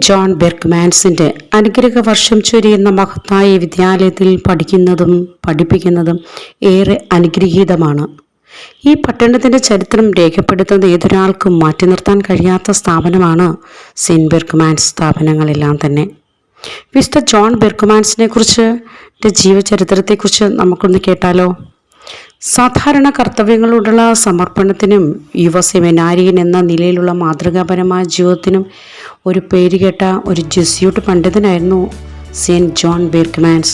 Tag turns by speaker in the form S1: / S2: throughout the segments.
S1: John ബെർഗ്മാൻസിൻ്റെ അനുഗ്രഹ വർഷം ചൊരിയുന്ന മഹത്തായ വിദ്യാലയത്തിൽ പഠിപ്പിക്കുന്നതും ഏറെ അനുഗ്രഹീതമാണ്. ഈ പട്ടണത്തിൻ്റെ ചരിത്രം രേഖപ്പെടുത്തുന്ന ഏതൊരാൾക്കും മാറ്റി നിർത്താൻ കഴിയാത്ത സ്ഥാപനമാണ് സെയിൻറ്റ് ബെർഗ്മാൻസ് സ്ഥാപനങ്ങളെല്ലാം തന്നെ. വിശുദ്ധ ജോൺ ബെർഗ്മാൻസിനെ കുറിച്ച് ജീവചരിത്രത്തെക്കുറിച്ച് നമുക്കൊന്ന് കേട്ടാലോ. സാധാരണ കർത്തവ്യങ്ങളോടുള്ള സമർപ്പണത്തിനും യുവ സെമിനാരിയൻ എന്ന നിലയിലുള്ള മാതൃകാപരമായ ജീവിതത്തിനും ഒരു പേരുകേട്ട ഒരു ജെസ്യൂട്ട് പണ്ഡിതനായിരുന്നു സെയിൻറ്റ് ജോൺ ബെർഗ്മാൻസ്.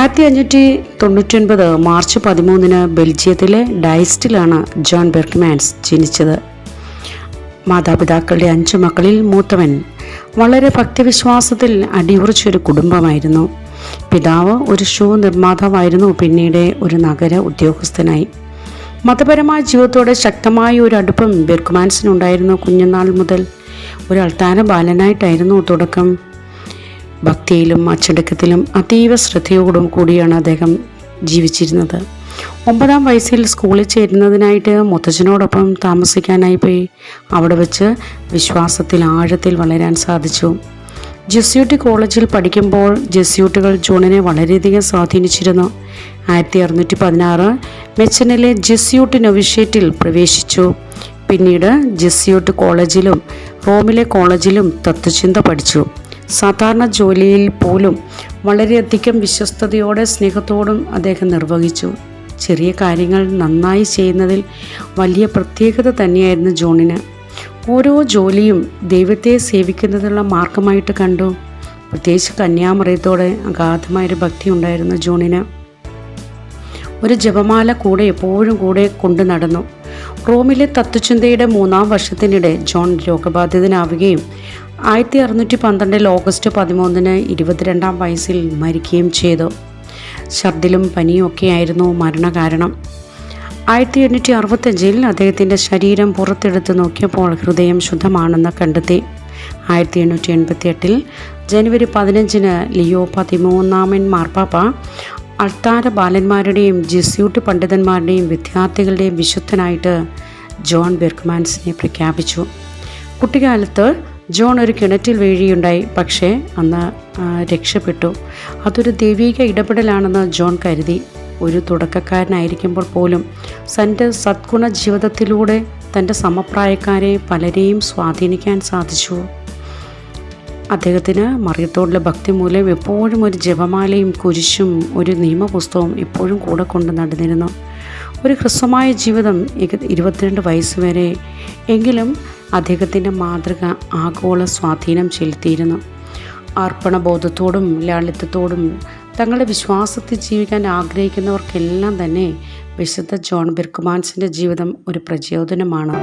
S1: 1599 മാർച്ച് 13 ബെൽജിയത്തിലെ ഡൈസ്റ്റിലാണ് ജോൺ ബെർഗ്മാൻസ് ജനിച്ചത്. മാതാപിതാക്കളുടെ 5 മക്കളിൽ മൂത്തവൻ. വളരെ ഭക്തിവിശ്വാസത്തിൽ അടിയുറച്ചൊരു കുടുംബമായിരുന്നു. പിതാവ് ഒരു ഷൂ നിർമ്മാതാവായിരുന്നു, പിന്നീട് ഒരു നഗര ഉദ്യോഗസ്ഥനായി. മതപരമായ ജീവിതത്തോടെ ശക്തമായ ഒരു അടുപ്പം ബെർഗ്മാൻസിനുണ്ടായിരുന്നു. കുഞ്ഞുനാൾ മുതൽ ഒരു അൾത്താര ബാലനായിട്ടായിരുന്നു തുടക്കം. ഭക്തിയിലും അച്ചടക്കത്തിലും അതീവ ശ്രദ്ധയോടും കൂടിയാണ് അദ്ദേഹം ജീവിച്ചിരുന്നത്. 9-ാം വയസ്സിൽ സ്കൂളിൽ ചേരുന്നതിനായിട്ട് മുത്തച്ഛനോടൊപ്പം താമസിക്കാനായി പോയി. അവിടെ വെച്ച് വിശ്വാസത്തിൽ ആഴത്തിൽ വളരാൻ സാധിച്ചു. ജെസ്യൂട്ട് കോളേജിൽ പഠിക്കുമ്പോൾ ജെസ്യൂട്ടുകൾ ജോണിനെ വളരെയധികം സ്വാധീനിച്ചിരുന്നു. 1616 മെച്ചനിലെ ജെസ്യൂട്ട് നൊവിഷ്യേറ്റിൽ പ്രവേശിച്ചു. പിന്നീട് ജെസ്യൂട്ട് കോളേജിലും റോമിലെ കോളേജിലും തത്വചിന്ത പഠിച്ചു. സാധാരണ ജോലിയിൽ പോലും വളരെയധികം വിശ്വസ്തയോടെ സ്നേഹത്തോടും അദ്ദേഹം നിർവഹിച്ചു. ചെറിയ കാര്യങ്ങൾ നന്നായി ചെയ്യുന്നതിൽ വലിയ പ്രത്യേകത തന്നെയായിരുന്നു ജോണിന്. ഓരോ ജോലിയും ദൈവത്തെ സേവിക്കുന്നതിനുള്ള മാർഗമായിട്ട് കണ്ടു. പ്രത്യേകിച്ച് കന്യാമറിയത്തോടെ അഗാധമായൊരു ഭക്തി ഉണ്ടായിരുന്നു ജോണിന്. ഒരു ജപമാല എപ്പോഴും കൂടെ കൊണ്ടു നടന്നു. റോമിലെ തത്വചിന്തയുടെ 3-ാം വർഷത്തിനിടെ ജോൺ രോഗബാധിതനാവുകയും 1612 ഓഗസ്റ്റ് 13 22-ാം വയസ്സിൽ മരിക്കുകയും ചെയ്തു. ഛർദിലും പനിയും ഒക്കെയായിരുന്നു മരണകാരണം. 1865 അദ്ദേഹത്തിൻ്റെ ശരീരം പുറത്തെടുത്ത് നോക്കിയപ്പോൾ ഹൃദയം ശുദ്ധമാണെന്ന് കണ്ടെത്തി. 1888 ജനുവരി 15 ലിയോ 13 മാർപ്പാപ്പ അൾത്താര ബാലന്മാരുടെയും ജെസ്യൂട്ട് പണ്ഡിതന്മാരുടെയും വിദ്യാർത്ഥികളുടെയും വിശുദ്ധനായിട്ട് ജോൺ ബെർഗ്മാൻസിനെ പ്രഖ്യാപിച്ചു. കുട്ടിക്കാലത്ത് ജോൺ ഒരു കിണറ്റിൽ വീഴുകയുണ്ടായി, പക്ഷേ അന്ന് രക്ഷപ്പെട്ടു. അതൊരു ദൈവിക ഇടപെടലാണെന്ന് ജോൺ കരുതി. ഒരു തുടക്കക്കാരനായിരിക്കുമ്പോൾ പോലും തൻ്റെ സദ്ഗുണ ജീവിതത്തിലൂടെ തൻ്റെ സമപ്രായക്കാരെ പലരെയും സ്വാധീനിക്കാൻ സാധിച്ചു. അദ്ദേഹത്തിന് മറിയത്തോടുള്ള ഭക്തി മൂലം എപ്പോഴും ഒരു ജപമാലയും കുരിശും ഒരു നിയമപുസ്തകവും എപ്പോഴും കൂടെ കൊണ്ട് നടന്നിരുന്നു. ഒരു ഹ്രസ്വമായ ജീവിതം 22 വയസ്സ് വരെ എങ്കിലും അദ്ദേഹത്തിൻ്റെ മാതൃക ആഗോള സ്വാധീനം ചെലുത്തിയിരുന്നു. അർപ്പണബോധത്തോടും ലാളിത്യത്തോടും തങ്ങളുടെ വിശ്വാസത്തിൽ ജീവിക്കാൻ ആഗ്രഹിക്കുന്നവർക്കെല്ലാം തന്നെ വിശുദ്ധ ജോൺ ബെർഗ്മാൻസിൻ്റെ ജീവിതം ഒരു പ്രചോദനമാണ്.